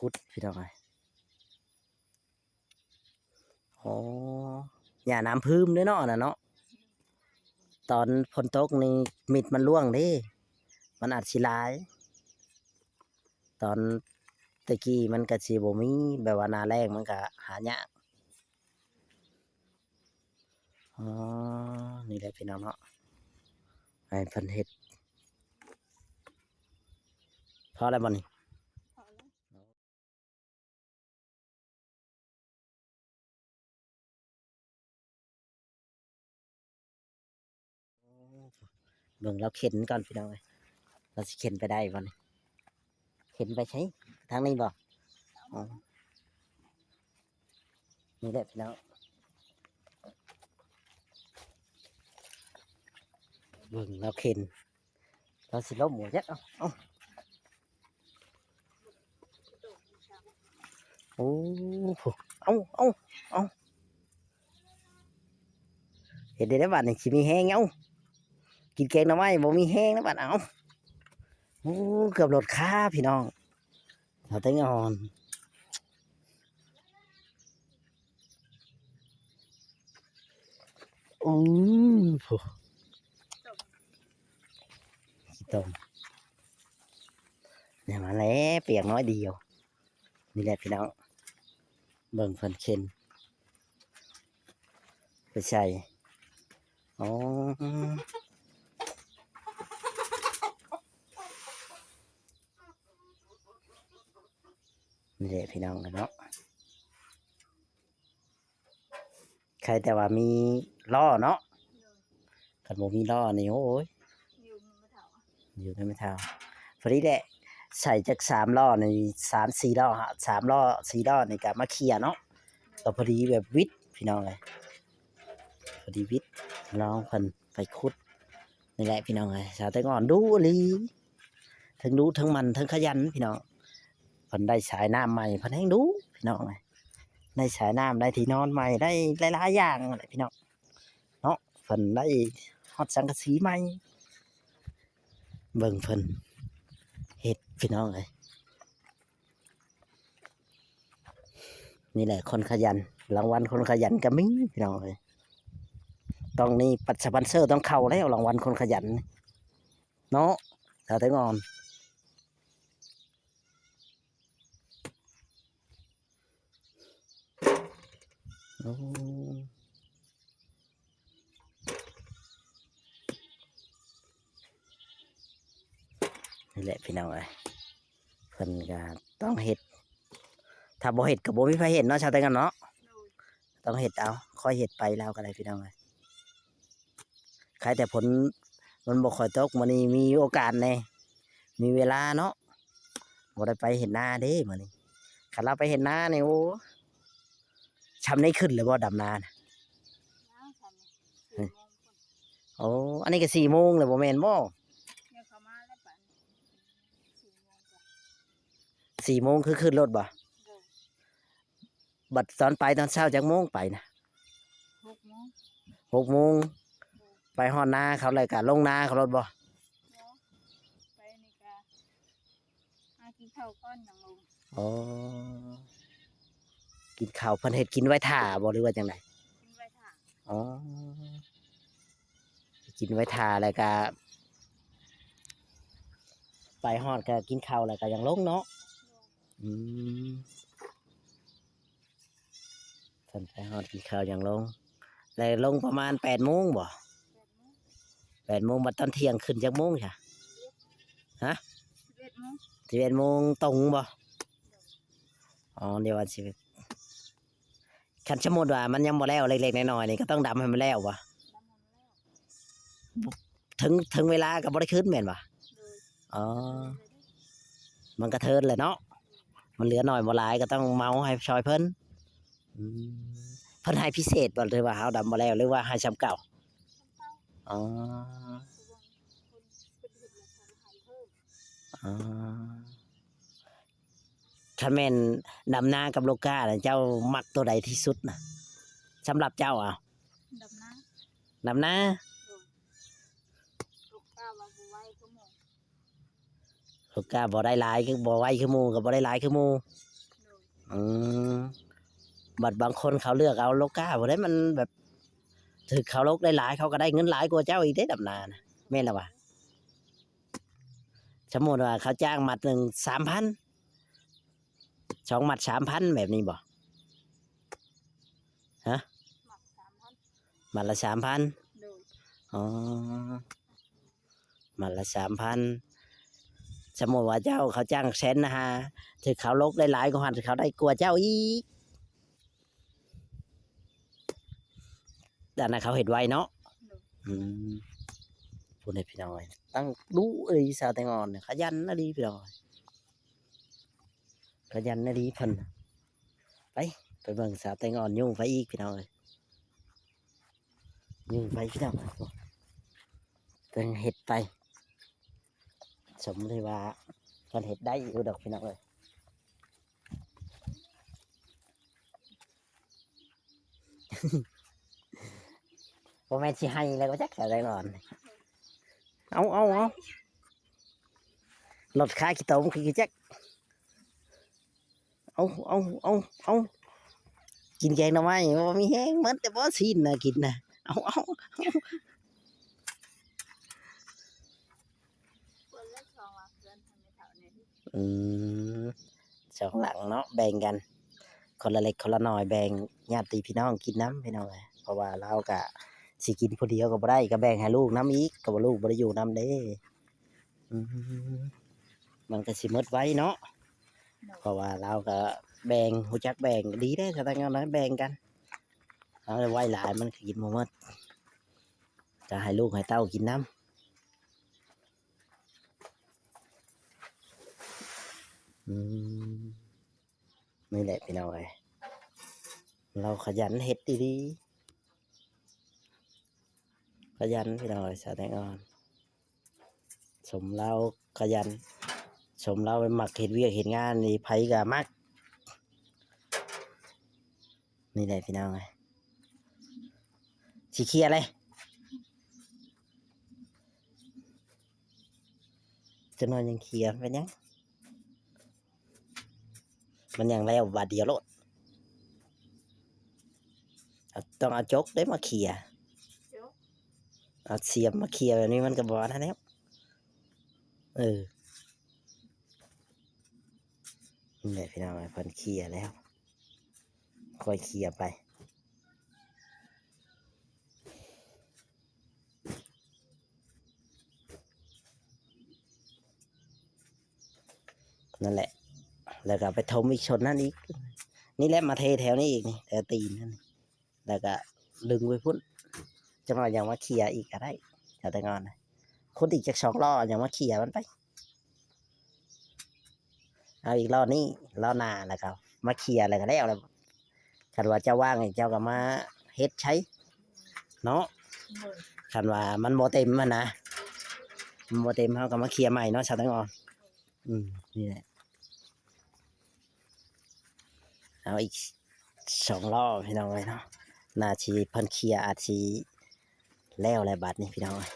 คุดพี่น้องไงอ๋อหญ้าน้ำพื้มด้วยเนาะน่ะเนาะตอนฝนตกนี่มิดมันร่วงเดิมันอาจสิหลายตอนตะกี้มันก็สิบ่มีแบบว่าหน้าแล้งมันก็หายากอ๋อนี่แหละพี่น้องเนาะให้เพิ่นเฮ็ดพอแล้วบ่นี่เบิ่งเราเข็นก่อนพี่น้องเอ้ยเราสิเข็นไปได้บ่นี่เข็นไปใช้ทางนี้บ่อ๋อนี่แหละพี่น้องเบิ่งเราเข็นเราสิล้มหมูจักเอาโอ้โหเอาเห็นได้บัดนี่สิมีแห้งเอากินแกงหน่อไม้บ่มีแห้งนะบัดเอาโอ้เกือบหลดขาพี่น้องเราเต้งอ่อนโอ้โหขี้ต้มเนี่ยมาแล้วเปียกน้อยเดียวนี่แหละพี่น้องเบิ่งเพิ่นเข็นไปใส่อ๋อนี่แหละพี่น้องกันเนาะใครแต่ว่ามีล้อเนาะคันบ่มีล้อนี่โอ้ยอยู่ในไม่เท่าพอดีแหละใส่จาก3 ล้อใน3-4 ล้อฮะ3 ล้อ 4 ล้อนี่ก็มาเคลียร์เนาะก็พอดีแบบวิทย์พี่น้องเลยพอดีวิทย์น้องเพิ่นไปขุดนี่แหละพี่น้องเลยสาวแตงอ่อนดูอีหลีทั้งดูทั้งมันทั้งขยันพี่น้องเพิ่นได้สายน้ำใหม่เพิ่นให้ดูพี่น้องเลยได้สายน้ำได้ที่นอนใหม่ได้หลายๆอย่างเลยพี่น้องเนาะเพิ่นได้ฮอดสังกะสีใหม่เบิ่งเพิ่นเฮ็ดพี่น้องเลยนี่แหละคนขยันรางวัลคนขยันก็มีพี่น้องเลยต้องนี่ปัสปอนเซอร์ต้องเข้าแล้วรางวัลคนขยันเนาะสาวแตงอ่อนโอ้นี่แหละพี่น้องเอ้ยเพิ่นก็ต้องเฮ็ดถ้าบ่เฮ็ดก็บ่มีไผเห็นเนาะชาวแตงกันเนาะต้องเฮ็ดเอาค่อยเฮ็ดไปแล้วก็ได้พี่น้องเอ้ยใครแต่ผลมันบ่ค่อยตกมื้อนี้มีโอกาสแน่มีเวลาเนาะบ่ได้ไปเฮ็ดนาเด้มื้อนี้คันเราไปเฮ็ดนานี่โอ้ชำนี้ขึ้นเลยบ่ดำนาน่ะโอ้อันนี้ก็4 โมงแล้วบ่แม่นบ่4 โมงคือขึ้นรถบ่บัดตอนไปตอนเช้าจักโมงไปนะ6 โมงไปฮอดนาเขาเลยก็ลงนาเขารถบ่อ๋อกินข้าวเพิ่นเฮ็ดกินไว้ท่าบ่หรือว่าจังไดอ๋อกินไว้ท่าแล้วก็ไปฮอดก็กินข้าวแล้วก็ยังลงเนาะอืมเพิ่นไปฮอดกินข้าวยังลงแล้วลงประมาณ8 โมงบ่8 โมงบัดตอนเที่ยงขึ้นจักโมงจ้ะฮะ11 โมงตรงบ่อ๋อเดี๋ยวว่าสิคันสมมุติว่ามันยังบ่แล้วเล็กๆน้อยๆนี่ก็ต้องดำให้มันแล้วบ่ถึงเวลาก็บ่ได้ขึ้นแม่นบ่อ๋อมันก็เทินแหละเนาะมันเหลือน้อยบ่หลายก็ต้องเมาให้ช่วยเพิ่นอืมเพิ่นให้พิเศษบ่หรือว่าเฮาดำบ่แล้วหรือว่าให้ซ้ำเก่าอ๋ออ๋อคันแม่นดำนากับโลกาน่ะเจ้ามักตัวใดที่สุดน่ะสำหรับเจ้าอ่ะดำนาโลกาบ่ได้หลายคือบ่ไวคือหมู่ก็บ่ได้หลายคือหมู่ อืมบัดบางคนเขาเลือกเอาโลก้าบ่ได้มันแบบถึกเขาลกได้หลายเขาก็ได้เงินหลายกว่าเจ้าอีกได้ดำนานะแม่นแล้ววะสมมุติว่าเขาจ้างมัดหนึ่ง3,0002 มัด3,000แบบนี้บ่ฮะ หมัก3,000มัดละ3,000โดยอ๋อมัดละ3,000สมมุติว่าเจ้าเขาจ้างแสนนะฮะถึกเขาลกได้หลายกว่าหันเขาได้กว่าเจ้าอีกแต่นั้นเขาเห็นไวเนาะ โดย อืมพูดให้พี่น้องตั้งดูเอ้ยสาวแตงอ่อนเนี่ยขยันนะดีพี่น้องขยันนะดีเพิ่นไปเบิ่งสาวแตงอ่อนยุ่งไปอีกพี่น้องยุ่งไปพี่น้องเป็นเห็ดไปสมเลยว่ามันเห็ดได้อยู่ดอกพี่น้องเลยพ่อแม่ที่ให้แล้วก็จักสาวแตงอ่อนเอารถค่าขี้ตมคือจักเอากินแกงหน่อไม้บ่มีแห้งมันแต่บ่ซีนนะกินนะเอาคนละ2หลังเพื่อนทำไม่เท่าเนี่ย อืมสองหลังเนาะแบ่งกันคนละเล็กคนละน้อยแบ่งญาติพี่น้องกินน้ำพี่น้องเลยเพราะว่าเรากะสิกินผู้เดียวก็บ่ได้ก็แบ่งให้ลูกน้ำอีกก็บ่ลูกบ่ได้อยู่น้ำเด้อืมมันก็สิหมดไว้เนาะเพราะว่าเราก็แบ่งหูจักแบ่งดีได้อถ้าทางนั้นแบ่งกันเอาไว้หลายมันก็กินบ่หมดจะให้ลูกให้เต้ากินน้ำนี่แหละพี่น้องเอ้ยเราขยันเฮ็ดดีๆขยันพี่น้องเอ้ยสาวแตงอ่อนสมเราขยันสมเราไปมักเฮ็ดเวียกเฮ็ดงานนี่ไผก็มักนี่แหละพี่น้องเอ้ยสิเคลียร์เลยจะนอนยังเคลียร์เป็นยังมันยังแล้วบาดเดียวโลดต้องเอาจกได้มาเคลียร์ โจ๊ก เอาเสียบมาเคลียร์แบบนี้มันก็บอนะแล้วนี่แหละพี่น้องเพิ่นเคลียร์แล้วค่อยเคลียร์ไปนั่นแหละแล้วก็ไปทมอีกชนนั่นอีกนี่แหละมาเทแถวนี้อีกนี่แถวตีนนั่นแล้วก็ดึงไปพุ่นจังหวะอย่างมาเคลียร์อีกก็ได้แถวแต่งอนคนอีกจาก2 ล้ออย่างมาเคลียร์มันไปเอาอีกล้อนี้ล้อหน้าแล้วก็มาเคลียร์อะไรก็แล้วคันว่าเจ้าว่างเจ้าก็มาเฮ็ดใช้เนาะ โดย คันว่ามันบ่เต็มมันนะมันบ่เต็มเฮาก็มาเคลียร์ใหม่เนาะชาวแตงอ่อนนี่แหละเอาอีก2 ล้อพี่น้องเอ้ยเนาะน่าสิเพิ่นเคลียร์อาจสิแล้วแหละบัดนี้พี่น้องเอ้ย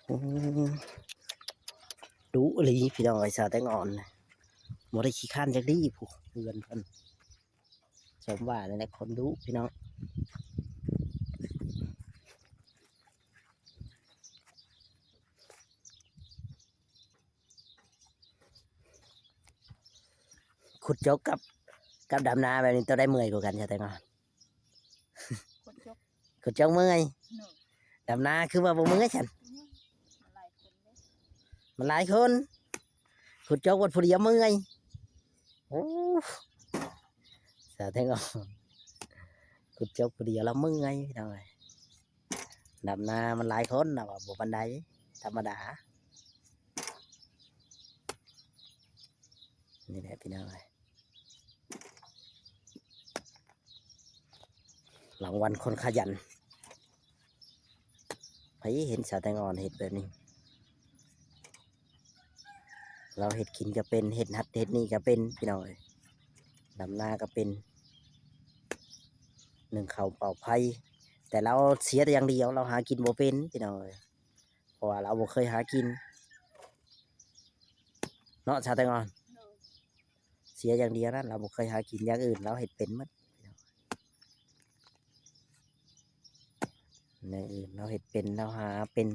อืมดุอีหลีพี่น้องเอ้ยชาวแตงอ่อนบ่ได้ขี้คร้านจักดีผู้เพื่อนเพิ่นสมว่านั่นแหละคนดุพี่น้องขุดจกกับดำนาแบบนี้ตัวได้เมื่อยกว่ากันชาวแตงอ่อน คนโจ๊ก ขุดจกเมื่อย หนู ดำนาคือว่าบ่เมื่อยฉัน มันหลายคนเด้มันหลายคนขุดจกวัดผู้เดียวเมื่อยโอ้สาวแตงอ่อนขุดจกผู้เดียวแล้วเมื่อยพี่น้องเอ้ยดำนามันหลายคนนะว่าบ่ปานใดธรรมดานี่แหละพี่น้องเอ้ยรางวัลคนขยันไผเห็นสาวแตงอ่อนเห็ดแบบนี้เราเห็ดกินก็เป็นเห็ดหัดเห็ดนี่ก็เป็นพี่น้องเอ้ยดำนาก็เป็นหนึ่งเขาวเป่าไผ่แต่เราเสียแต่อย่างเดียวเราหากินบ่เป็นพี่น้องเอ้ยเพราะว่าเราบ่เคยหากินเนาะชาวแตงอ่อน โดย สียอย่างเดียวนั่นเราบ่เคยหากินอย่างอื่นเราเฮ็ดเป็นหมดอย่างอื่นเราเฮ็ดเป็นเราหาเป็น